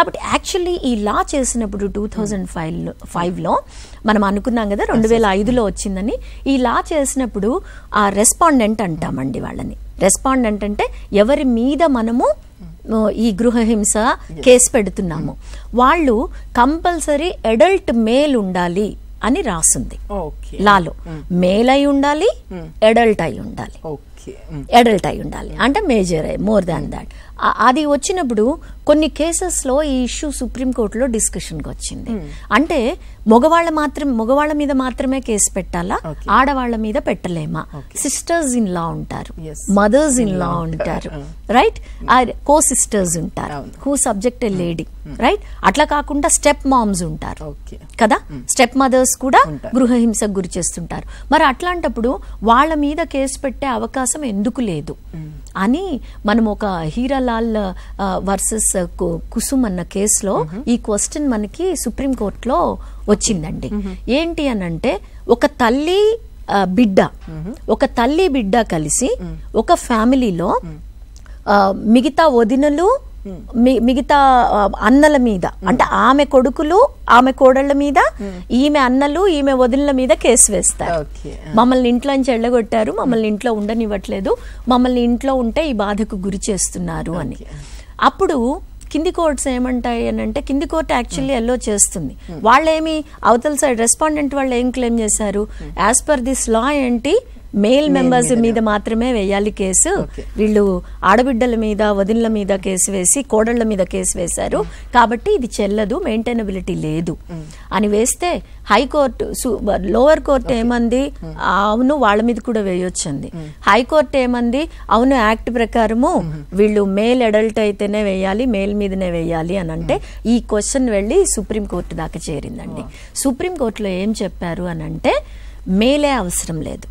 కాబట్టి యాక్చువల్లీ ఈ లా చేసినప్పుడు 2005లో మనం అనుకున్నాం కదా 2005లో వచ్చిందని. ఈ లా చేసినప్పుడు ఆ రెస్పాండెంట్ అంటామండి వాళ్ళని. రెస్పాండెంట్ అంటే ఎవరి మీద మనము ఈ గృహహింస కేసు పెడుతున్నాము, వాళ్ళు కంపల్సరీ అడల్ట్ మేల్ ఉండాలి అని రాసింది లాలో. మేల్ అయి ఉండాలి, అడల్ట్ అయి ఉండాలి, అడల్ట్ అయి ఉండాలి అంటే మేజర్ అయి మోర్ దాన్ దాట్. అది వచ్చినప్పుడు కొన్ని కేసెస్లో ఈ ఇష్యూ సుప్రీంకోర్టులో డిస్కషన్కి వచ్చింది. అంటే మగవాళ్ళ మీద మాత్రమే కేసు పెట్టాలా, ఆడవాళ్ల మీద పెట్టలేమా? సిస్టర్స్ ఇన్ లా ఉంటారు, మదర్స్ ఇన్ లా ఉంటారు, రైట్, కో సిస్టర్స్ ఉంటారు, who subject a lady, right. అట్లా కాకుండా స్టెప్ మామ్స్ ఉంటారు కదా, స్టెప్ మదర్స్ కూడా గృహహింసకు గురి చేస్తుంటారు. మరి అట్లాంటప్పుడు వాళ్ళ మీద కేసు పెట్టే అవకాశం ఎందుకు లేదు అని మనం ఒక హీరాలాల్ వర్సెస్ కుసుమ్ అన్న కేసులో ఈ క్వశ్చన్ మనకి సుప్రీంకోర్టులో వచ్చిందండి. ఏంటి అని అంటే ఒక తల్లి బిడ్డ కలిసి ఒక ఫ్యామిలీలో మిగతా వదినలు మిగతా అన్నల మీద అంటే ఆమె కొడుకులు ఆమె కోడళ్ల మీద ఈమె అన్నలు ఈమె వదినల మీద కేసు వేస్తారు. మమ్మల్ని ఇంట్లోంచి ఎళ్ళగొట్టారు, మమ్మల్ని ఇంట్లో ఉండనివ్వట్లేదు, మమ్మల్ని ఇంట్లో ఉంటే ఈ బాధకు గురి చేస్తున్నారు అని. అప్పుడు కింది కోర్ట్స్ ఏమంటాయి అని అంటే, కింది కోర్టు యాక్చువల్లీ ఎల్లో చేస్తుంది. వాళ్ళేమి అవతల సైడ్ రెస్పాండెంట్ వాళ్ళు ఏం క్లెయిమ్ చేశారు, యాజ్ పర్ దిస్ లా ఏంటి మేల్ మెంబర్స్ మీద మాత్రమే వేయాలి కేసు, వీళ్ళు ఆడబిడ్డల మీద వదినల మీద కేసు వేసి కోడళ్ల మీద కేసు వేశారు కాబట్టి ఇది చెల్లదు, మెయింటైనబిలిటీ లేదు అని వేస్తే హైకోర్టు లోవర్ కోర్టు ఏమంది, అవును వాళ్ళ మీద కూడా వేయొచ్చండి. హైకోర్టు ఏమంది, అవును యాక్ట్ ప్రకారము వీళ్ళు మేల్ అడల్ట్ అయితేనే వేయాలి, మేల్ మీదనే వేయాలి అని అంటే ఈ క్వశ్చన్ వెళ్ళి సుప్రీంకోర్టు దాకా చేరిందండి. సుప్రీంకోర్టులో ఏం చెప్పారు అని అంటే మేలే అవసరం లేదు,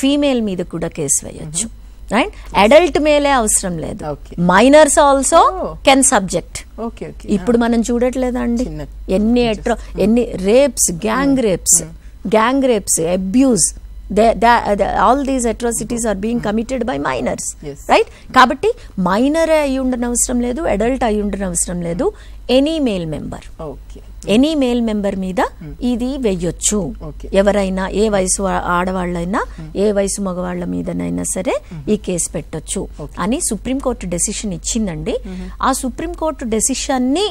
ఫీమేల్ మీద కూడా కేసు వేయొచ్చు, రైట్. అడల్ట్ మేలే అవసరం లేదు, మైనర్స్ ఆల్సో కెన్ సబ్జెక్ట్. ఇప్పుడు మనం చూడట్లేదండి ఎన్ని rapes, gang rapes, abuse, all these atrocities are being committed by minors, right. కాబట్టి మైనర్ అయి ఉండనవసరం లేదు, అడల్ట్ అయి ఉండనవసరం లేదు, ఎనీ మేల్ మెంబర్ మీద ఇది వెయ్యొచ్చు. ఎవరైనా ఏ వయసు ఆడవాళ్ళైనా ఏ వయసు మగవాళ్ల మీదనైనా సరే ఈ కేసు పెట్టొచ్చు అని సుప్రీంకోర్టు డెసిషన్ ఇచ్చిందండి. ఆ సుప్రీంకోర్టు డెసిషన్ ని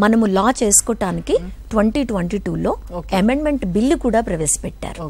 మనము లా చేసుకోవటానికి 2022లో అమెండ్మెంట్ బిల్లు కూడా ప్రవేశపెట్టారు.